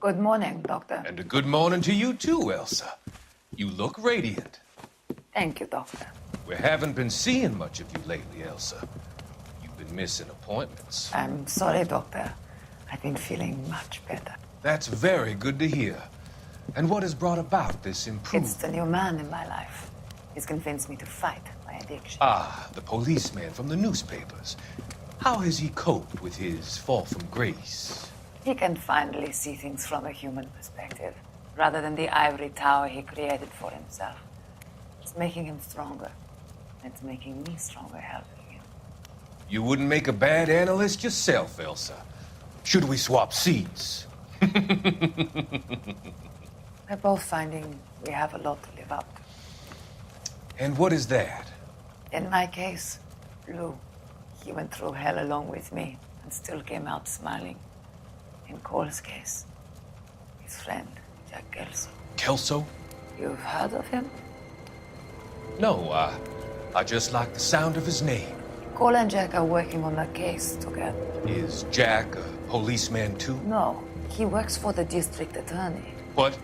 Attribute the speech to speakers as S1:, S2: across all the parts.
S1: Good morning, Doctor.
S2: And a good morning to you too, Elsa. You look radiant.
S1: Thank you, Doctor.
S2: We haven't been seeing much of you lately, Elsa. You've been missing appointments.
S1: I'm sorry, Doctor. I've been feeling much better.
S2: That's very good to hear. And what has brought about this improvement?
S1: It's the new man in my life. He's convinced me to fight my addiction.
S2: Ah, the policeman from the newspapers. How has he coped with his fall from grace?
S1: He can finally see things from a human perspective, rather than the ivory tower he created for himself. It's making him stronger. It's making me stronger helping him.
S2: You wouldn't make a bad analyst yourself, Elsa. Should we swap seats?
S1: We're both finding we have a lot to live up to.
S2: And what is that?
S1: In my case, Lou. He went through hell along with me and still came out smiling. In Cole's case, his friend, Jack Kelso.
S2: Kelso?
S1: You've heard of him?
S2: No, I just like the sound of his name.
S1: Cole and Jack are working on a case together.
S2: Is Jack a policeman too?
S1: No, he works for the district attorney.
S2: What?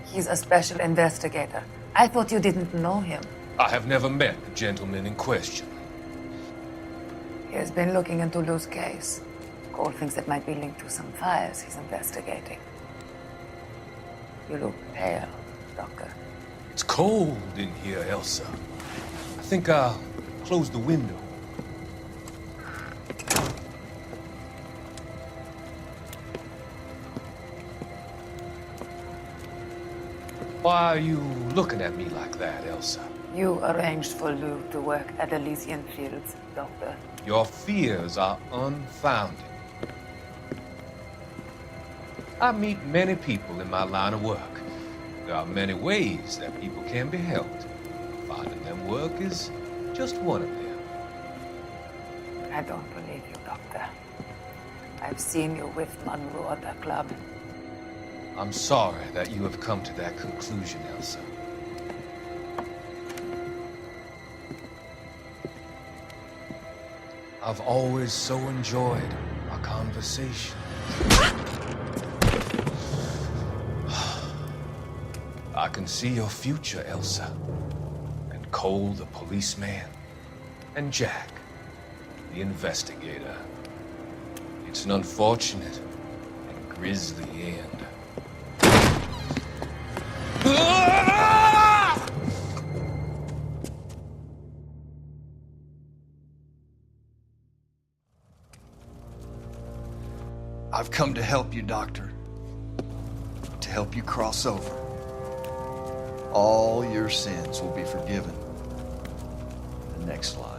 S1: He's a special investigator. I thought you didn't know him.
S2: I have never met the gentleman in question.
S1: He has been looking into Lou's case. Cole thinks it might be linked to some fires he's investigating. You look pale, Doctor.
S2: It's cold in here, Elsa. I think I'll close the window. Why are you looking at me like that, Elsa?
S1: You arranged for Lou to work at Elysian Fields, Doctor.
S2: Your fears are unfounded. I meet many people in my line of work. There are many ways that people can be helped. Finding them work is just one of them.
S1: I don't believe you, Doctor. I've seen you with Monroe at the club.
S2: I'm sorry that you have come to that conclusion, Elsa. I've always so enjoyed our conversation. I can see your future, Elsa. And Cole, the policeman. And Jack, the investigator. It's an unfortunate and grisly end.
S3: I've come to help you, Doctor. To help you cross over. All your sins will be forgiven in the next life.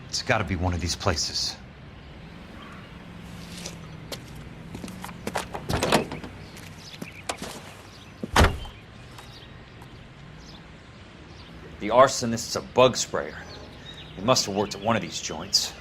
S4: It's got to be one of these places. The arsonist's a bug sprayer. He must have worked at one of these joints.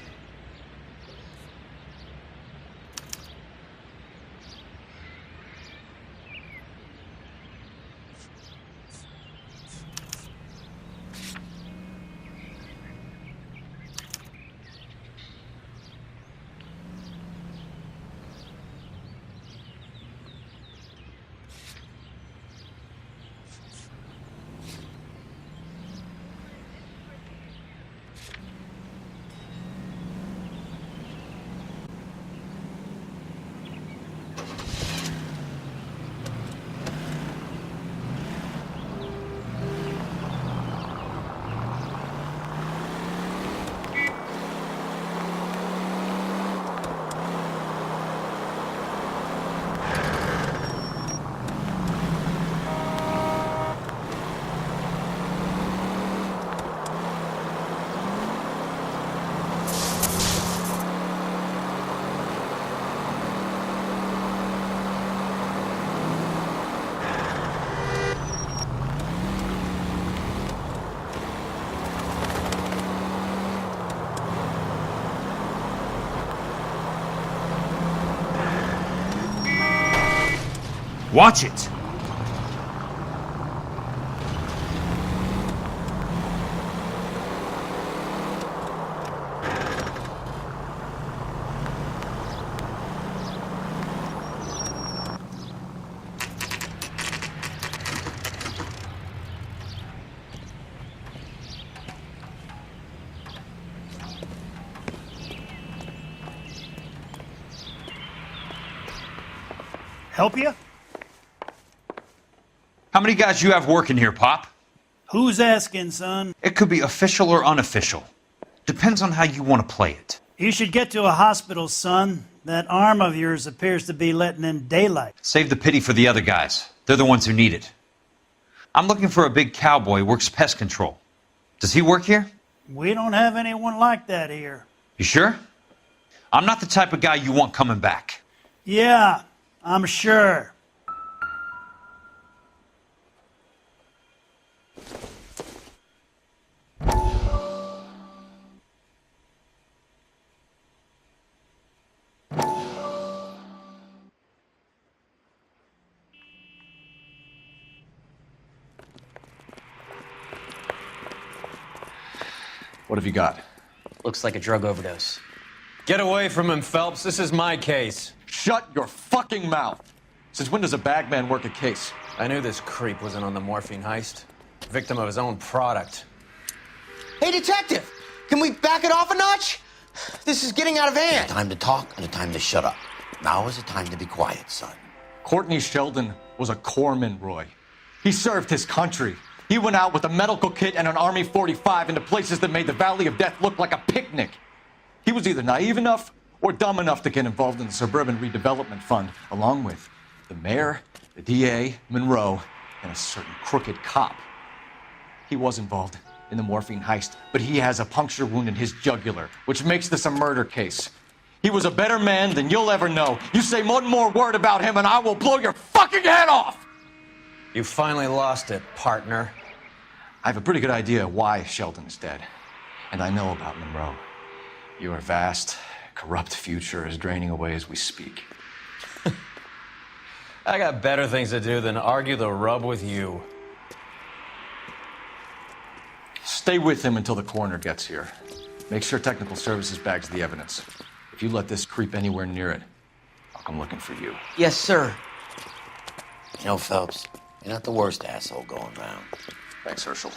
S4: Watch it!
S5: Help you?
S4: How many guys you have working here, Pop?
S5: Who's asking, son?
S4: It could be official or unofficial. Depends on how you want to play it.
S5: You should get to a hospital, son. That arm of yours appears to be letting in daylight.
S4: Save the pity for the other guys. They're the ones who need it. I'm looking for a big cowboy who works pest control. Does he work here?
S5: We don't have anyone like that here.
S4: You sure? I'm not the type of guy you want coming back.
S5: Yeah, I'm sure.
S6: What have you got?
S7: Looks like a drug overdose.
S6: Get away from him, Phelps. This is my case. Shut your fucking mouth. Since when does a bagman work a case? I knew this creep was in on the morphine heist. Victim of his own product.
S8: Hey, detective! Can we back it off a notch? This is getting out of hand.
S9: A time to talk and a time to shut up. Now is the time to be quiet, son.
S6: Courtney Sheldon was a corpsman, Roy. He served his country. He went out with a medical kit and an Army 45 into places that made the Valley of Death look like a picnic. He was either naive enough or dumb enough to get involved in the Suburban Redevelopment Fund, along with the mayor, the DA, Monroe, and a certain crooked cop. He was involved in the morphine heist, but he has a puncture wound in his jugular, which makes this a murder case. He was a better man than you'll ever know. You say one more word about him and I will blow your fucking head off!
S10: You finally lost it, partner.
S6: I have a pretty good idea why Sheldon is dead. And I know about Monroe. Your vast, corrupt future is draining away as we speak.
S10: I got better things to do than argue the rub with you.
S6: Stay with him until the coroner gets here. Make sure technical services bags the evidence. If you let this creep anywhere near it, I'll come looking for you.
S8: Yes, sir.
S9: You know, Phelps, you're not the worst asshole going round.
S6: Thanks, Herschel.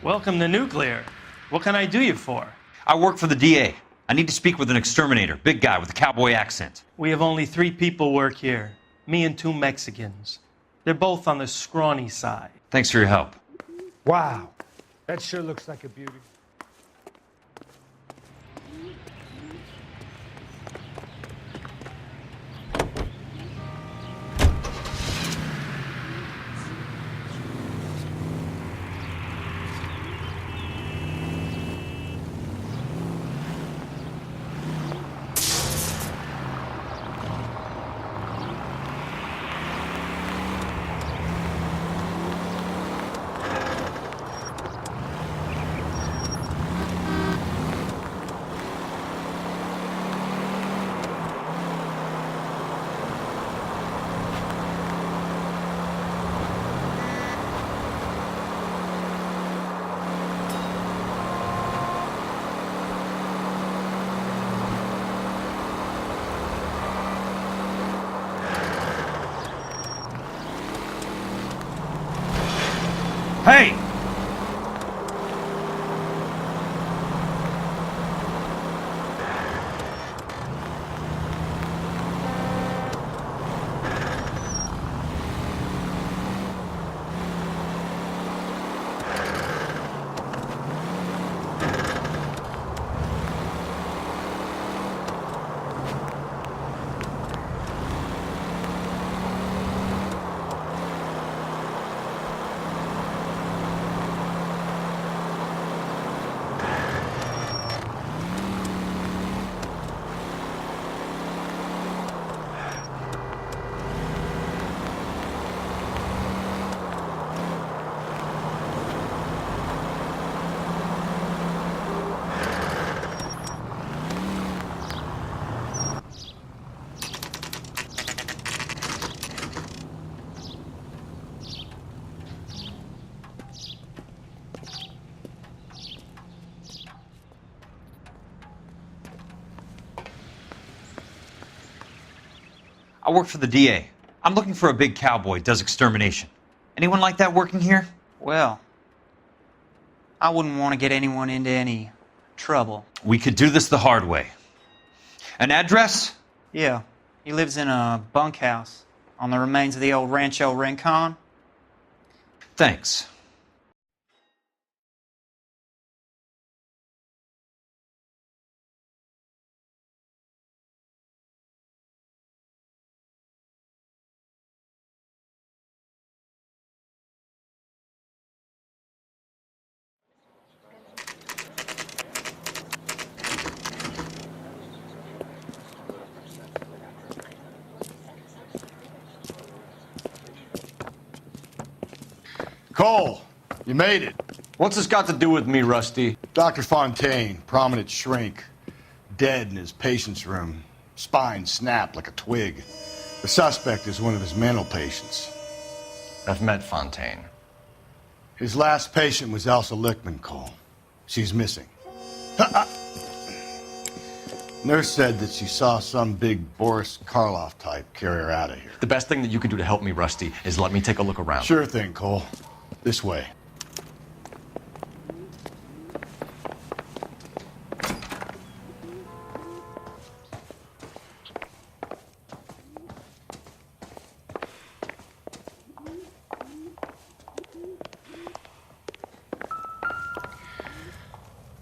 S11: Welcome to Nuclear. What can I do you for?
S4: I work for the DA. I need to speak with an exterminator, big guy with a cowboy accent.
S11: We have only 3 people work here. Me and 2 Mexicans. They're both on the scrawny side.
S4: Thanks for your help.
S12: Wow, that sure looks like a beauty.
S5: Hey!
S4: I work for the DA. I'm looking for a big cowboy, does extermination. Anyone like that working here?
S13: Well, I wouldn't want to get anyone into any trouble.
S4: We could do this the hard way. An address?
S13: Yeah, he lives in a bunkhouse on the remains of the old Rancho Rincon.
S4: Thanks.
S3: Cole, you made it.
S6: What's this got to do with me, Rusty?
S3: Dr. Fontaine, prominent shrink, dead in his patient's room, spine snapped like a twig. The suspect is one of his mental patients.
S6: I've met Fontaine.
S3: His last patient was Elsa Lichtman, Cole. She's missing. Nurse said that she saw some big Boris Karloff type carry her out of here.
S6: The best thing that you can do to help me, Rusty, is let me take a look around.
S3: Sure thing, Cole. This way.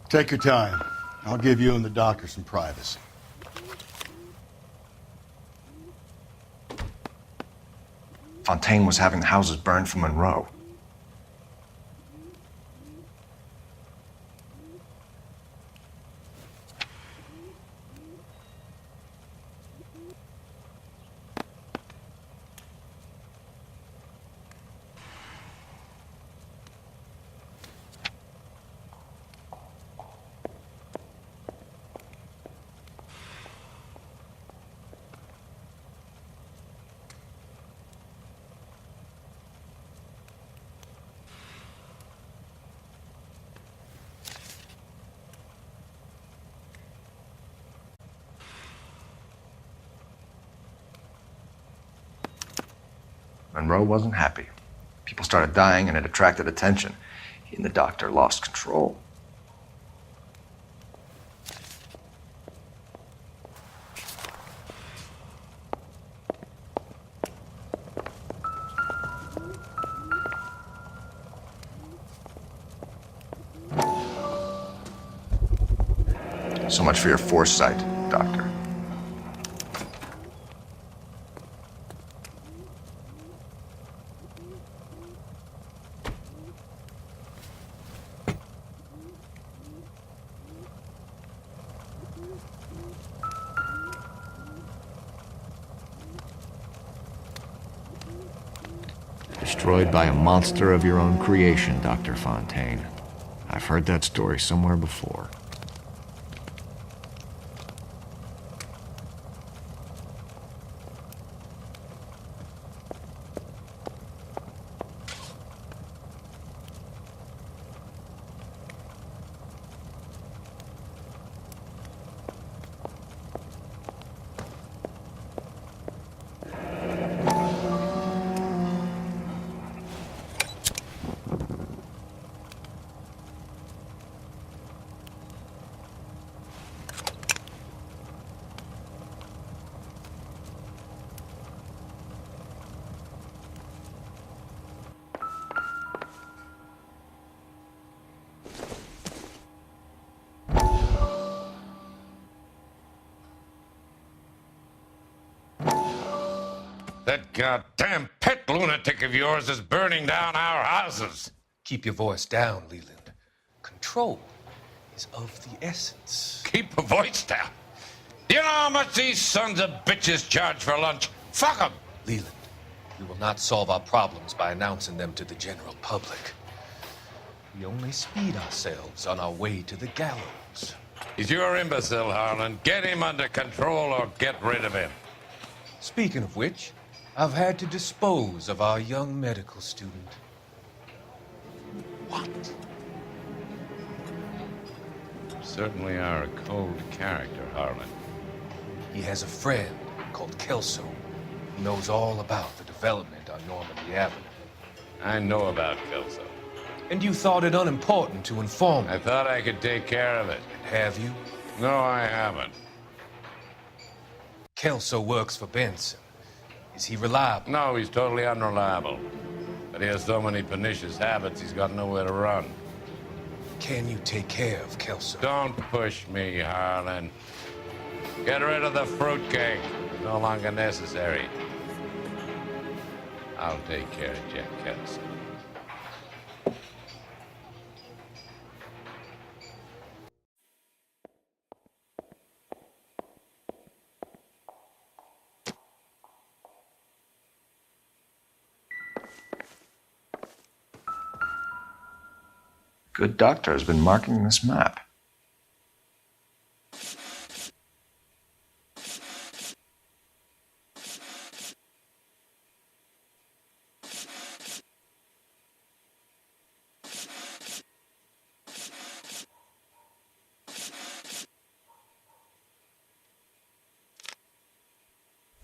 S3: Take your time. I'll give you and the doctor some privacy.
S6: Fontaine was having the houses burned for Monroe. Monroe wasn't happy. People started dying and it attracted attention. He and the doctor lost control.
S3: So much for your foresight, Doctor.
S14: Destroyed by a monster of your own creation, Dr. Fontaine. I've heard that story somewhere before.
S15: That goddamn pet lunatic of yours is burning down our houses.
S2: Keep your voice down, Leland. Control is of the essence.
S15: Keep your voice down? Do you know how much these sons of bitches charge for lunch? Fuck them.
S2: Leland, we will not solve our problems by announcing them to the general public. We only speed ourselves on our way to the gallows.
S15: He's your imbecile, Harlan. Get him under control or get rid of him.
S2: Speaking of which, I've had to dispose of our young medical student.
S15: What? You certainly are a cold character, Harlan.
S2: He has a friend called Kelso who knows all about the development on Normandy Avenue.
S15: I know about Kelso.
S2: And you thought it unimportant to inform me.
S15: I thought I could take care of it.
S2: Have you?
S15: No, I haven't.
S2: Kelso works for Benson. Is he reliable?
S15: No, he's totally unreliable. But he has so many pernicious habits, he's got nowhere to run.
S2: Can you take care of Kelso?
S15: Don't push me, Harlan. Get rid of the fruitcake. It's no longer necessary. I'll take care of Jack Kelso.
S14: Good doctor has been marking this map.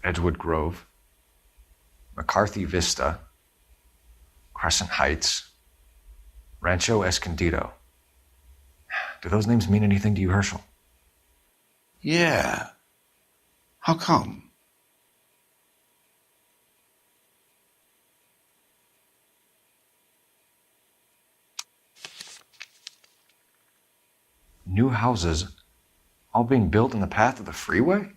S14: Edgewood Grove, McCarthy Vista, Crescent Heights, Rancho Escondido. Do those names mean anything to you, Herschel?
S3: Yeah. How come?
S14: New houses all being built in the path of the freeway?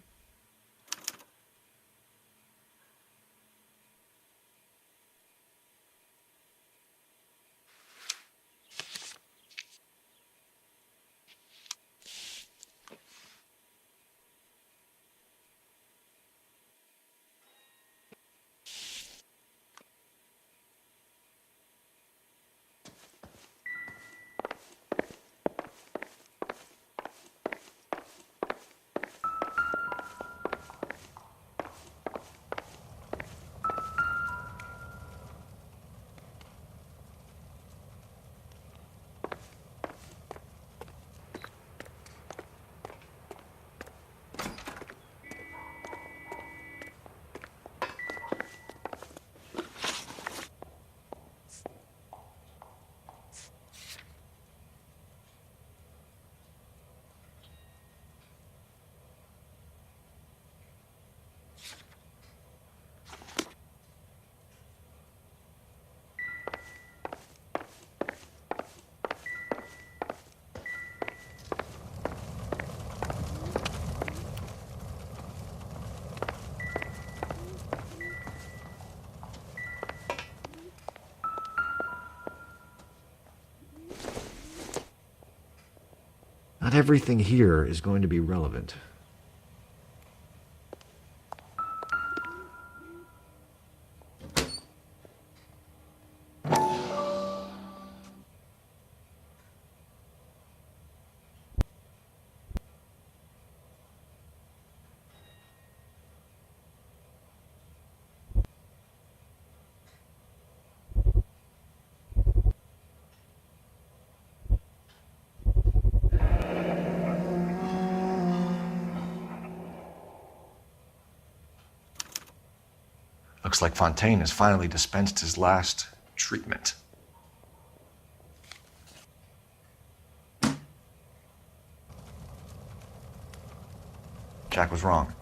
S14: everything here is going to be relevant.
S6: Looks like Fontaine has finally dispensed his last treatment. Jack was wrong.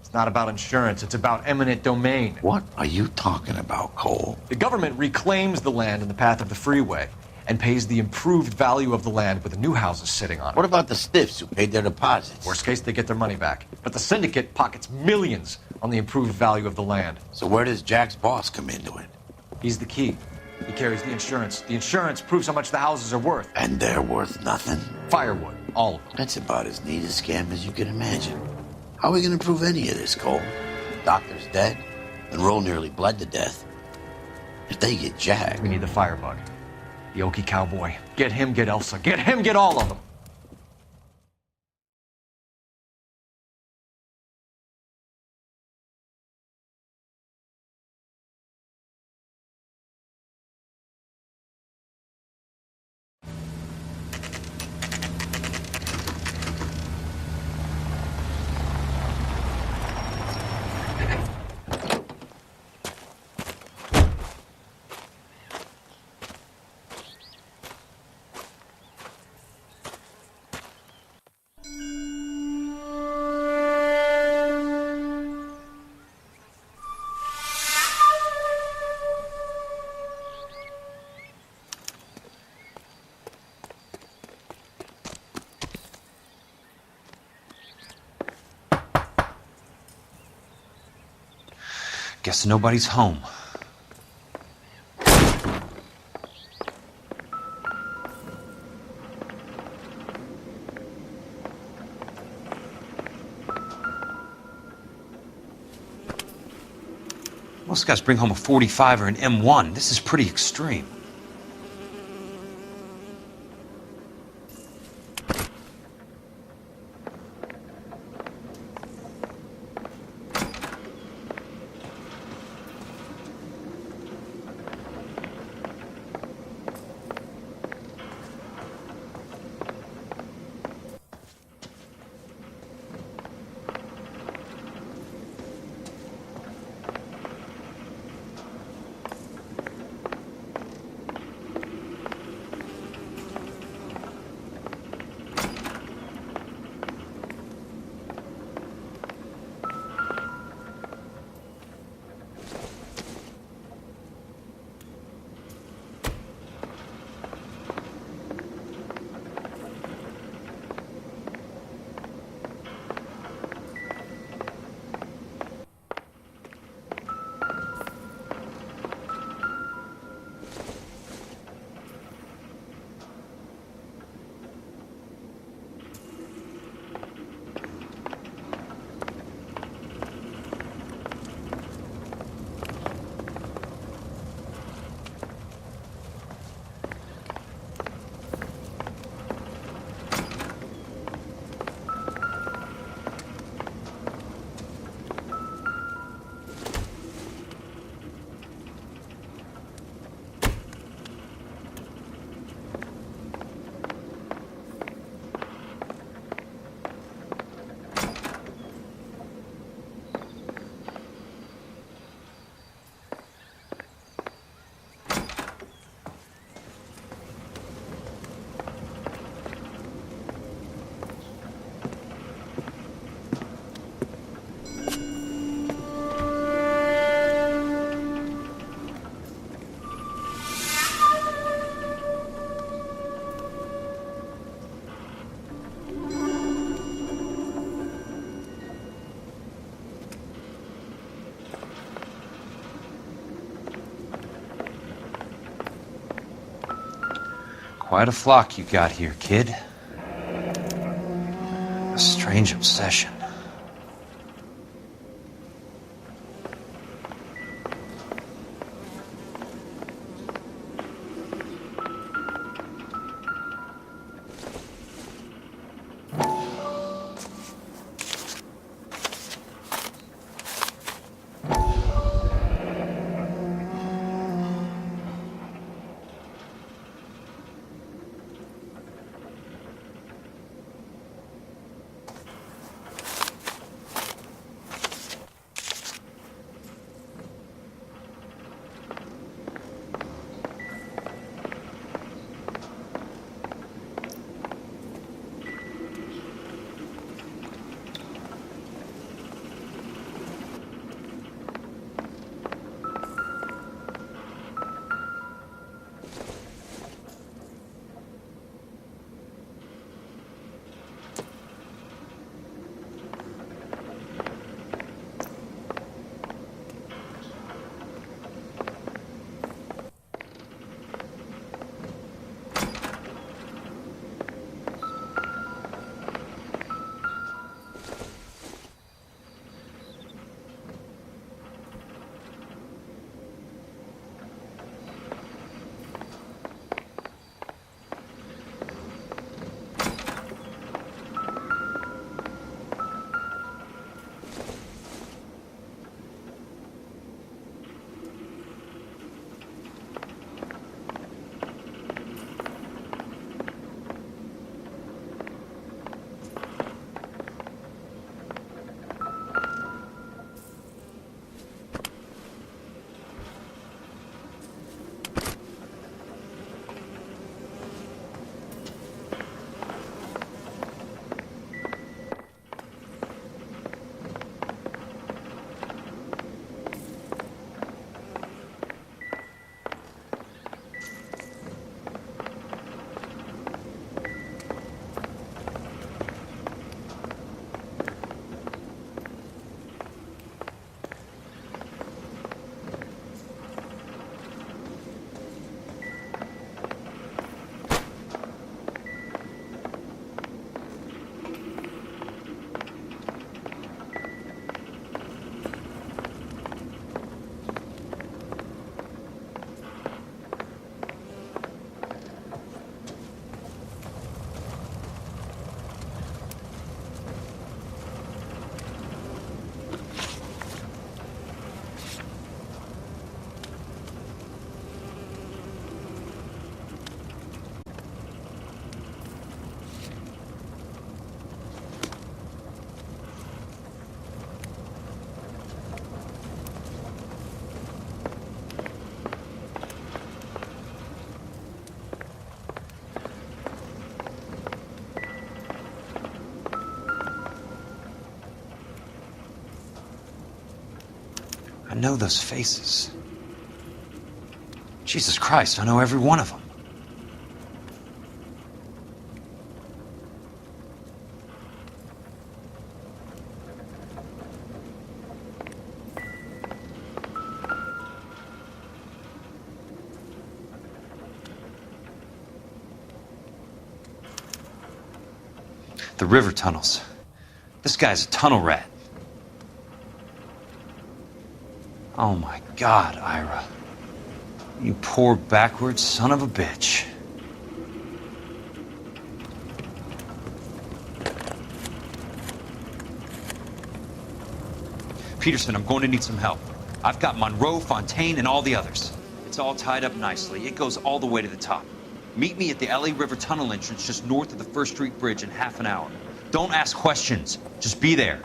S6: It's not about insurance, it's about eminent domain.
S9: What are you talking about, Cole?
S6: The government reclaims the land in the path of the freeway and pays the improved value of the land with the new houses sitting on it.
S9: What about the stiffs who paid their deposits?
S6: Worst case, they get their money back. But the syndicate pockets millions on the improved value of the land.
S9: So where does Jack's boss come into it?
S6: He's the key. He carries the insurance. The insurance proves how much the houses are worth.
S9: And they're worth nothing?
S6: Firewood, all of them.
S9: That's about as neat a scam as you can imagine. How are we going to prove any of this, Cole? The doctor's dead, and Roll nearly bled to death. If they get Jack...
S6: We need the firebug. The Okie cowboy. Get him, get Elsa. Get him, get all of them.
S4: Guess nobody's home. Most guys bring home a 45 or an M1. This is pretty extreme. Quite a flock you got here, kid. strange obsession. I know those faces. Jesus Christ, I know every one of them. The river tunnels. This guy's a tunnel rat. Oh my God, Ira. You poor backwards son of a bitch. Peterson, I'm going to need some help. I've got Monroe, Fontaine, and all the others. It's all tied up nicely. It goes all the way to the top. Meet me at the L.A. River Tunnel entrance just north of the First Street Bridge in half an hour. Don't ask questions. Just be there.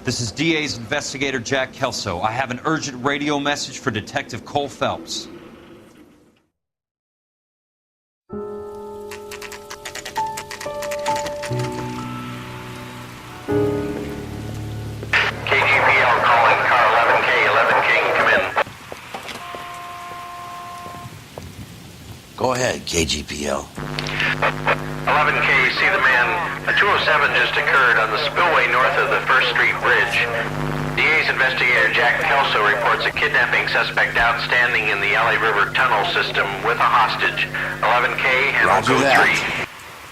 S4: This is DA's investigator Jack Kelso. I have an urgent radio message for Detective Cole Phelps.
S9: Go ahead, KGPL.
S16: 11K, see the man. A 207 just occurred on the spillway north of the First Street Bridge. DA's investigator Jack Kelso reports a kidnapping suspect outstanding in the L.A. River tunnel system with a hostage. 11K, handle
S9: Roger
S16: code
S9: that.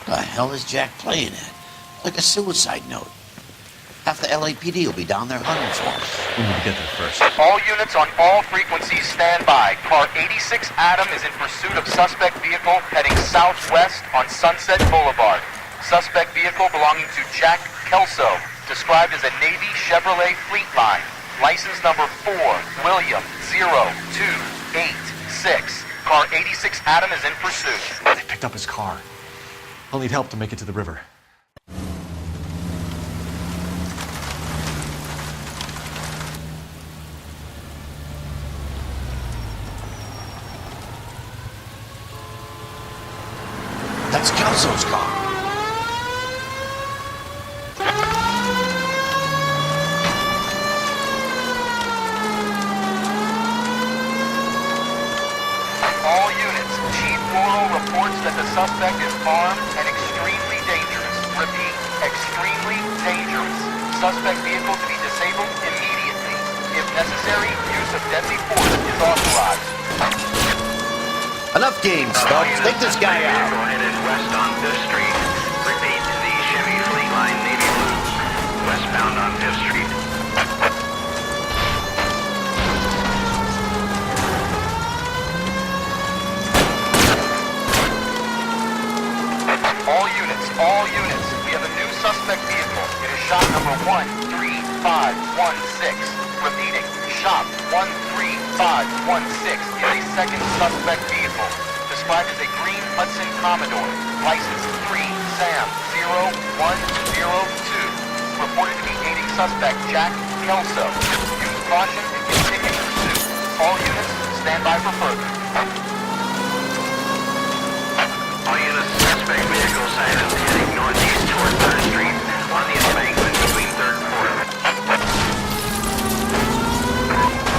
S16: 3.
S9: The hell is Jack playing at? Like a suicide note. Half the LAPD will be down there hunting for him.
S4: We need to get there first.
S17: All units on all frequencies stand by. Car 86 Adam is in pursuit of suspect vehicle heading southwest on Sunset Boulevard. Suspect vehicle belonging to Jack Kelso, described as a Navy Chevrolet Fleetline. License number 4, William 0286. Car 86 Adam is in pursuit.
S6: They picked up his car. I'll need help to make it to the river.
S9: That's Kelso's car.
S17: All units, Chief Morrow reports that the suspect is armed and extremely dangerous. Repeat, extremely dangerous. Suspect vehicle to be disabled immediately. If necessary, use of deadly force is authorized.
S9: Enough games, Stubbs. Take this guy out.
S16: Headed west on 5th Street. Repeat, the Chevy Fleetline Navy Blue. Westbound on 5th Street.
S17: All units, we have a new suspect vehicle. It is shop number 13516. Repeating, shop 13516 is a second suspect vehicle, described as a green Hudson Commodore, license 3 Sam 0102, reported to be aiding suspect Jack Kelso. Use caution and continue pursuit. All units, stand by for further.
S16: All units, suspect vehicle sighted heading northeast toward 3rd Street on the embankment between 3rd and 4th.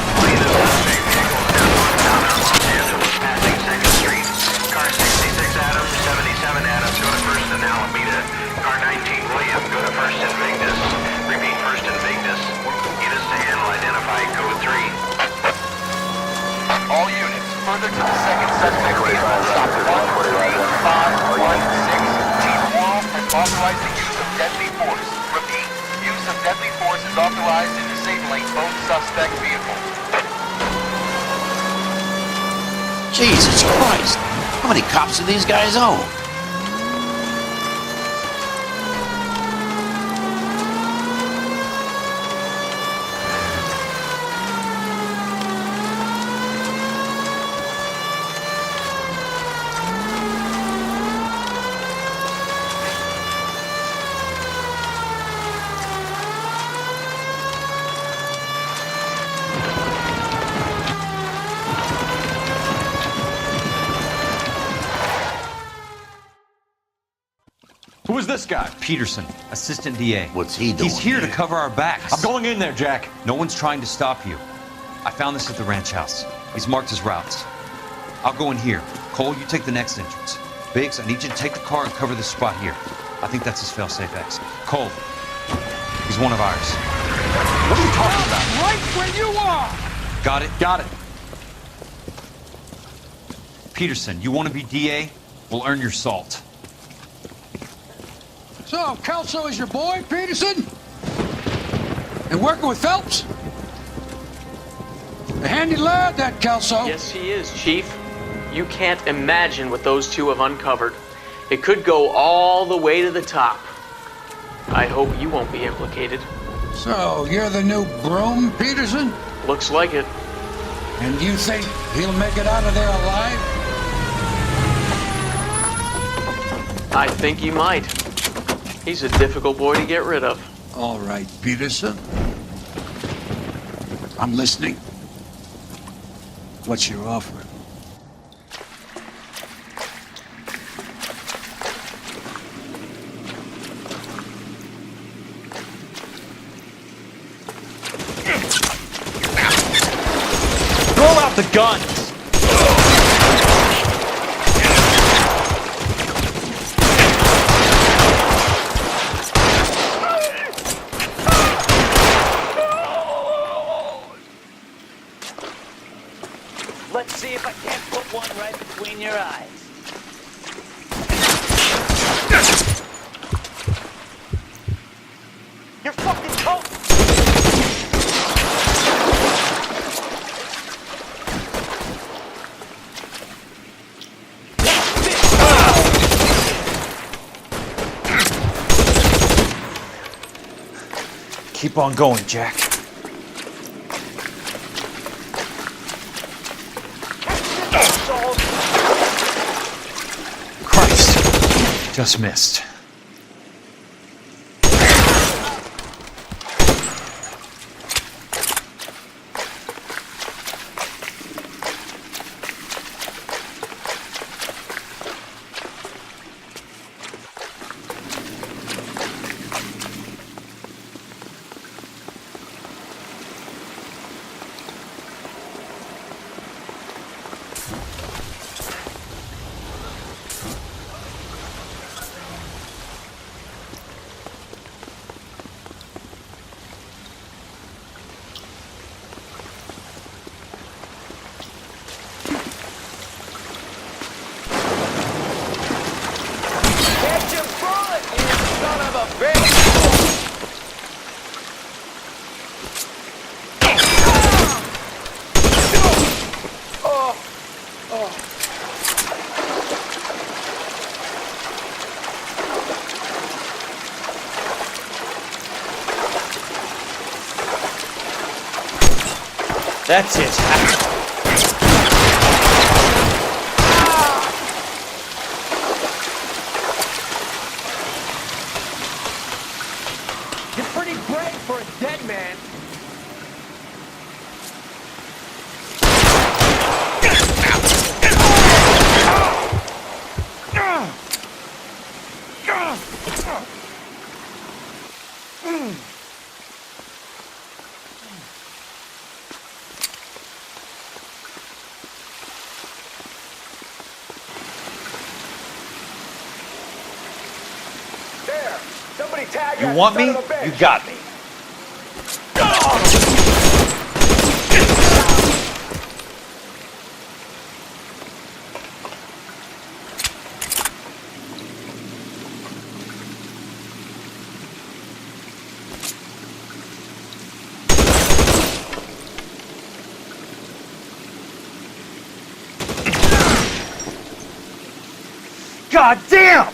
S16: All units, suspect vehicle downtown Los Angeles passing 2nd Street. Car 66 Adams, 77 Adams, go to 1st and Alameda. Car 19 William, go to 1st and Vignes. Repeat, 1st and Vignes. Units to handle, identify code 3.
S17: All units, further to the second suspect vehicle, stop 13516. Chief Morrow has authorized the use of deadly force. Repeat, use of deadly force is authorized in disabling both suspect vehicles.
S9: Jesus Christ. How many cops do these guys own?
S6: Who is this guy?
S4: Peterson, assistant DA.
S9: What's he doing?
S4: He's here to cover our backs.
S6: I'm going in there, Jack.
S4: No one's trying to stop you. I found this at the ranch house. He's marked his routes. I'll go in here. Cole, you take the next entrance. Biggs, I need you to take the car and cover this spot here. I think that's his fail-safe exit. Cole, he's one of ours.
S6: What are you talking about?
S12: Right where you are!
S4: Got it?
S6: Got it.
S4: Peterson, you want to be DA? We'll earn your salt.
S12: So, Kelso is your boy, Peterson? And working with Phelps? A handy lad, that Kelso.
S18: Yes, he is, Chief. You can't imagine what those two have uncovered. It could go all the way to the top. I hope you won't be implicated.
S12: So, you're the new broom, Peterson?
S18: Looks like it.
S12: And you think he'll make it out of there alive?
S18: I think he might. He's a difficult boy to get rid of.
S12: All right, Peterson. I'm listening. What's your offer?
S11: Roll out the guns!
S19: in your eyes.
S8: You're fucking cold!
S6: Keep on going, Jack. Christ, just missed. That's it.
S19: You're pretty brave for a dead man.
S6: You want me? You got me. God damn!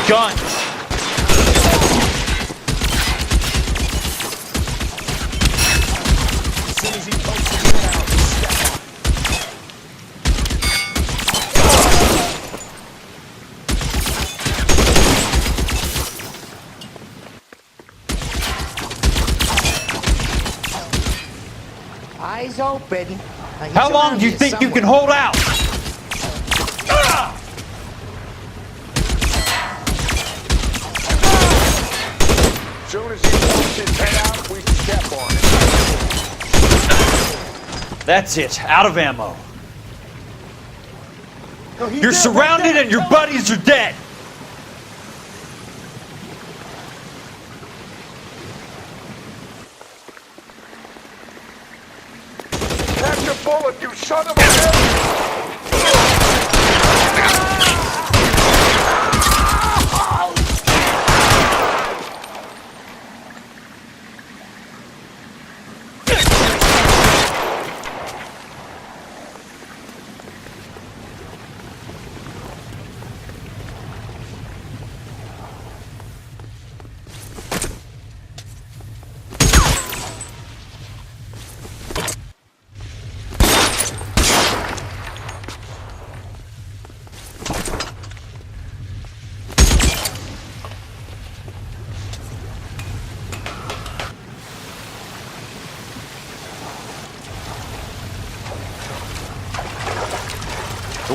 S6: Guns! As soon as he pokes his head out, step on
S8: it. Eyes open.
S6: How long do you think you can hold out?
S19: As soon as he pokes his head out, we step on it.
S6: That's it. Out of ammo. You're surrounded and your buddies are dead.
S19: Catch a bullet, you son of a bitch!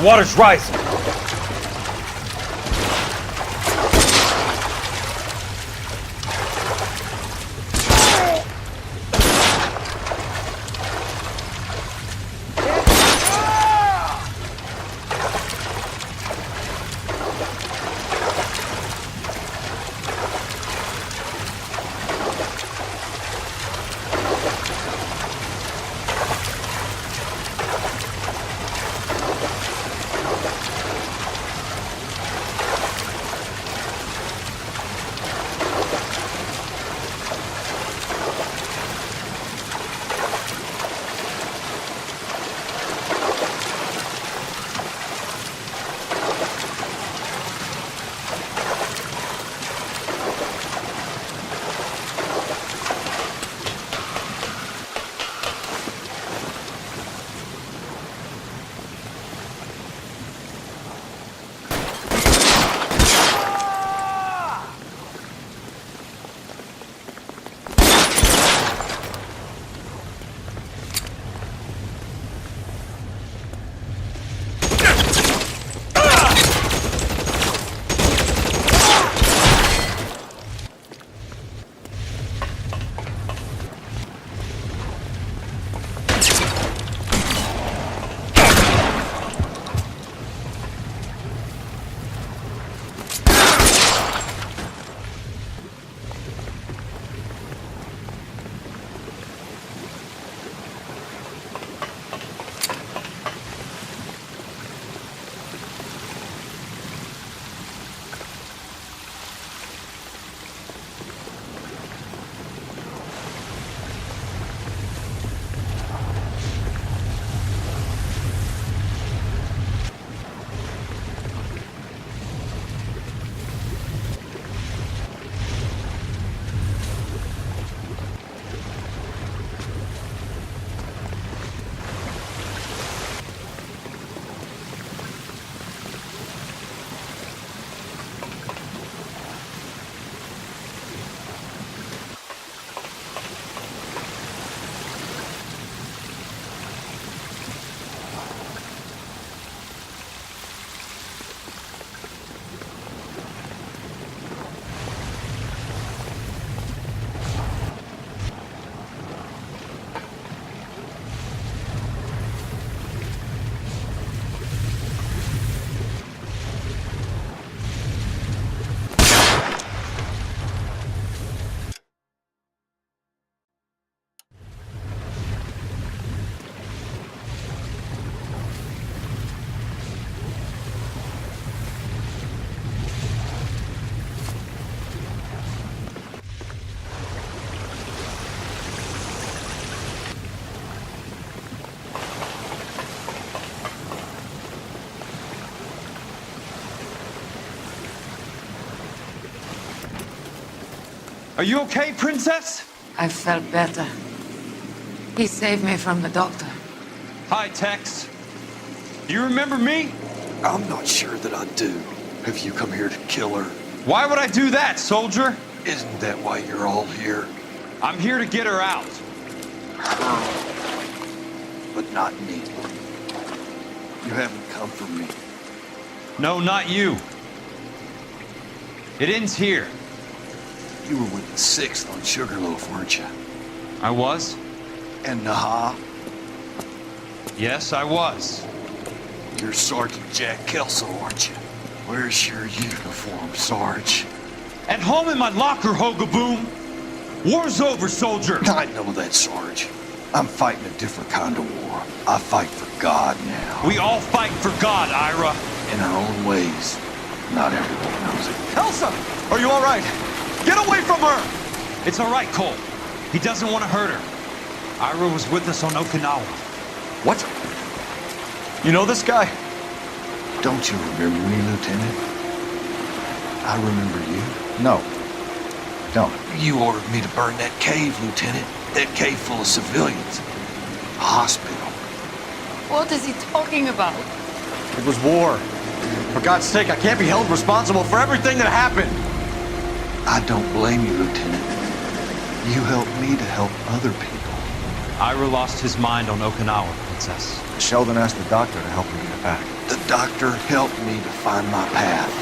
S6: The water's rising.
S4: Are you okay, Princess?
S1: I felt better. He saved me from the doctor.
S4: Hi, Tex. Do you remember me?
S20: I'm not sure that I do. Have you come here to kill her?
S4: Why would I do that, soldier?
S20: Isn't that why you're all here?
S4: I'm here to get her out.
S20: Her. But not me. You haven't come for me.
S4: No, not you. It ends here.
S20: You were with the 6th on Sugarloaf, weren't you?
S4: I was?
S20: And Naha?
S4: Yes, I was.
S20: You're Sergeant Jack Kelso, aren't you? Where's your uniform, Sarge?
S4: At home in my locker, Hogaboom. War's over, soldier.
S20: I know that, Sarge. I'm fighting a different kind of war. I fight for God now.
S4: We all fight for God, Ira.
S20: In our own ways. Not everyone knows it.
S6: Elsa! Are you all right? Get away from her!
S4: It's all right, Cole. He doesn't want to hurt her. Ira was with us on Okinawa.
S6: What? You know this guy?
S20: Don't you remember me, Lieutenant? I remember you.
S3: No. Don't.
S20: You ordered me to burn that cave, Lieutenant. That cave full of civilians. A hospital.
S1: What is he talking about?
S6: It was war. For God's sake, I can't be held responsible for everything that happened.
S20: I don't blame you, Lieutenant. You helped me to help other people.
S4: Ira lost his mind on Okinawa, Princess.
S6: Sheldon asked the doctor to help him get back.
S20: The doctor helped me to find my path.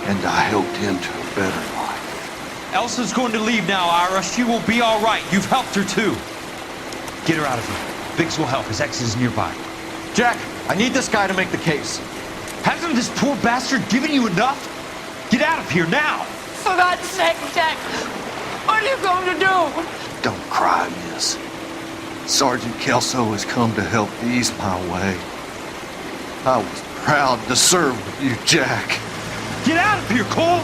S20: And I helped him to a better life.
S4: Elsa's going to leave now, Ira. She will be all right. You've helped her, too. Get her out of here. Biggs will help. His ex is nearby.
S6: Jack, I need this guy to make the case.
S4: Hasn't this poor bastard given you enough? Get out of here now!
S1: For God's sake, Jack! What are you going to do?
S20: Don't cry, miss. Sergeant Kelso has come to help ease my way. I was proud to serve with you, Jack.
S4: Get out of here, Cole!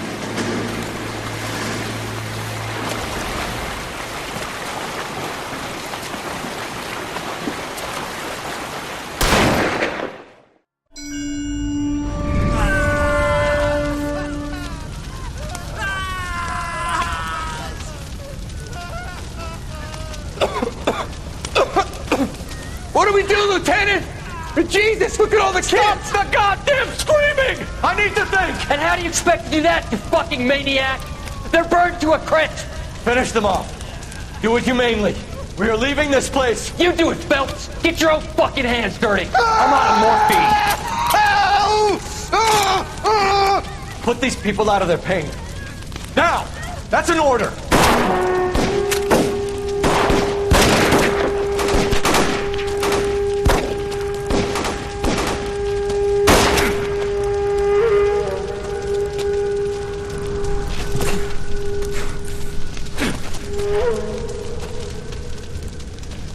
S12: What do we do, Lieutenant? Jesus, look at all the kids!
S6: Stop the goddamn screaming! I need to think!
S18: And how do you expect to do that, you fucking maniac? They're burned to a crisp!
S6: Finish them off. Do it humanely. We are leaving this place.
S18: You do it, Phelps! Get your own fucking hands dirty! I'm out of morphine!
S6: Put these people out of their pain. Now! That's an order!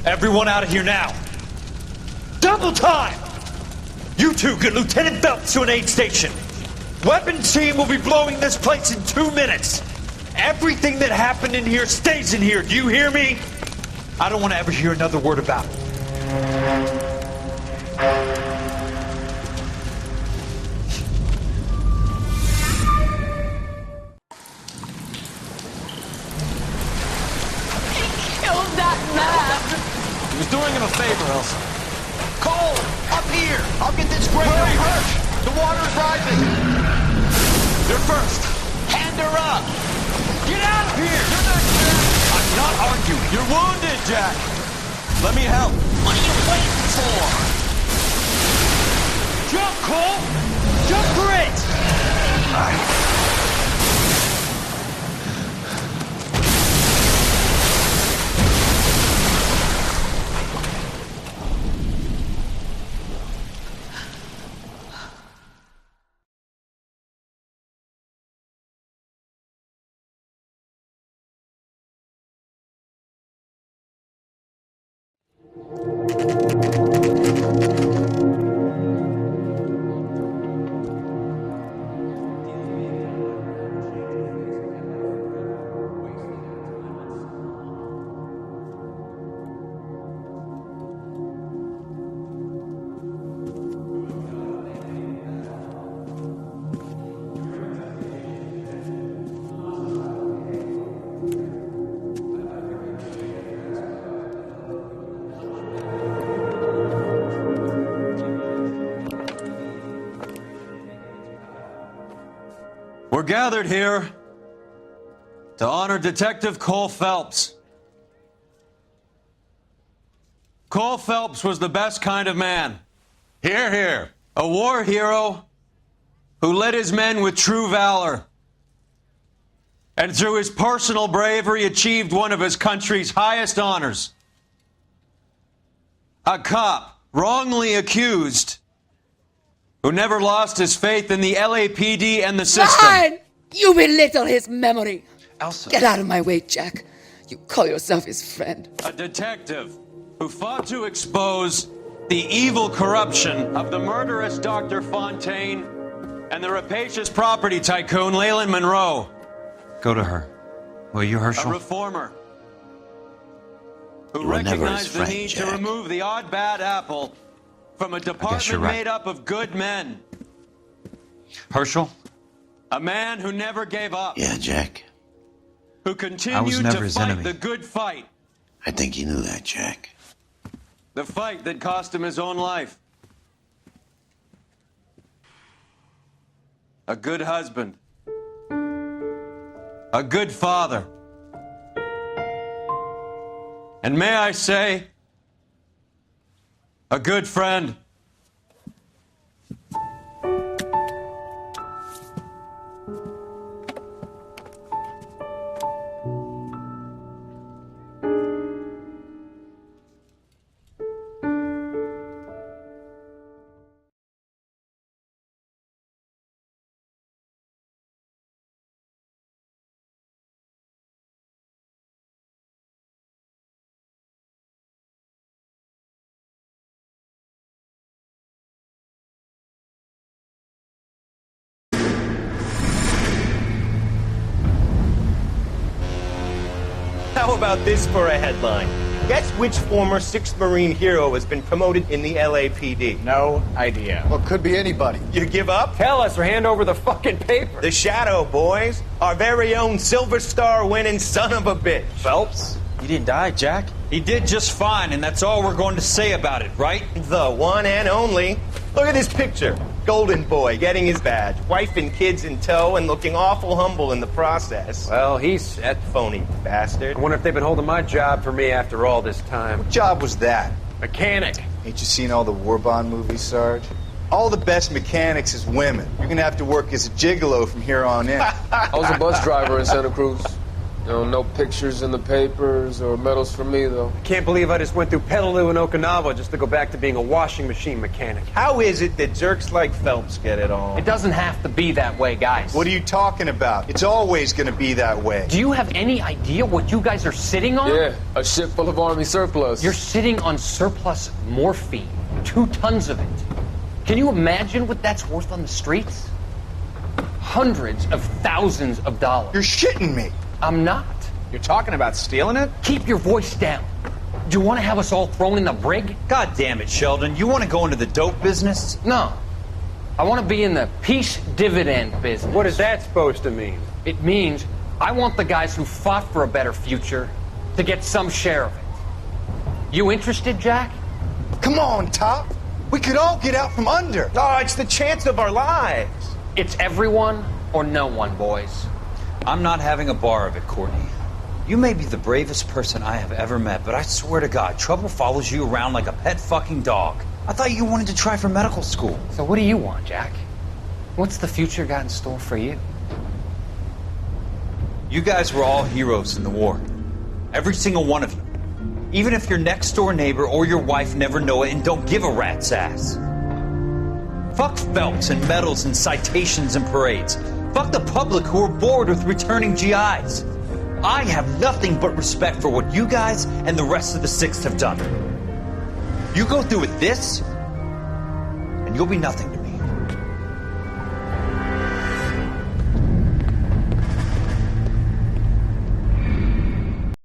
S4: Everyone out of here now. Double time! You two get Lieutenant Phelps to an aid station. Weapons team will be blowing this place in 2 minutes. Everything that happened in here stays in here. Do you hear me? I don't want to ever hear another word about it.
S6: He was doing him a favor, Elsa.
S8: Cole, up here! I'll get this grader first! The water is rising!
S6: You're first!
S8: Hand her up!
S6: Get out of here! You're not Jack! I'm not arguing. You're wounded, Jack! Let me help.
S8: What are you waiting for?
S4: Jump, Cole! Jump for it! We're gathered here to honor Detective Cole Phelps. Cole Phelps was the best kind of man. Hear, hear. A war hero who led his men with true valor. And through his personal bravery achieved one of his country's highest honors. A cop wrongly accused who never lost his faith in the LAPD and the system.
S21: Fine! You belittle his memory.
S4: Elsa.
S21: Get out of my way, Jack. You call yourself his friend.
S4: A detective who fought to expose the evil corruption of the murderous Dr. Fontaine and the rapacious property tycoon Leyland Monroe. Go to her. Will you, Herschel? A reformer who recognized the need to remove the odd bad apple from a department made up of good men. Herschel? A man who never gave up.
S9: Yeah, Jack.
S4: Who continued to fight the good fight.
S9: I think you knew that, Jack.
S4: The fight that cost him his own life. A good husband. A good father. And may I say, a good friend.
S7: How about this for a headline? Guess which former 6th Marine hero has been promoted in the LAPD?
S10: No idea.
S3: Well, could be anybody.
S7: You give up?
S10: Tell us or hand over the fucking paper.
S7: The Shadow, boys. Our very own Silver Star winning son of a bitch.
S10: Phelps, you didn't die, Jack.
S4: He did just fine, and that's all we're going to say about it, right?
S7: The one and only. Look at this picture. Golden boy getting his badge, wife and kids in tow, and looking awful humble in the process.
S10: Well, he's set.
S7: Phony bastard.
S10: I wonder if they've been holding my job for me after all this time.
S20: What job was that?
S10: Mechanic.
S20: Ain't you seen all the war bond movies, Sarge? All the best mechanics is women. You're gonna have to work as a gigolo from here on in.
S22: I was a bus driver in Santa Cruz. No pictures in the papers or medals for me, though.
S10: I can't believe I just went through Petaloo and Okinawa just to go back to being a washing machine mechanic.
S7: How is it that jerks like Phelps get it all?
S10: It doesn't have to be that way, guys.
S20: What are you talking about? It's always gonna be that way.
S10: Do you have any idea what you guys are sitting on?
S22: Yeah, a ship full of Army surplus.
S10: You're sitting on surplus morphine. 2 tons of it. Can you imagine what that's worth on the streets? Hundreds of thousands of dollars.
S20: You're shitting me.
S10: I'm not.
S22: You're talking about stealing it?
S10: Keep your voice down. Do you want to have us all thrown in the brig?
S4: God damn it, Sheldon. You want to go into the dope business?
S10: No. I want to be in the peace dividend business.
S22: What is that supposed to mean?
S10: It means I want the guys who fought for a better future to get some share of it. You interested, Jack?
S20: Come on, Top. We could all get out from under.
S7: Oh, it's the chance of our lives.
S10: It's everyone or no one, boys.
S4: I'm not having a bar of it, Courtney. You may be the bravest person I have ever met, but I swear to God, trouble follows you around like a pet fucking dog. I thought you wanted to try for medical school.
S10: So what do you want, Jack? What's the future got in store for you?
S4: You guys were all heroes in the war. Every single one of you. Even if your next door neighbor or your wife never know it and don't give a rat's ass. Fuck Phelps and medals and citations and parades. Fuck the public who are bored with returning GIs. I have nothing but respect for what you guys and the rest of the 6th have done. You go through with this, and you'll be nothing to me.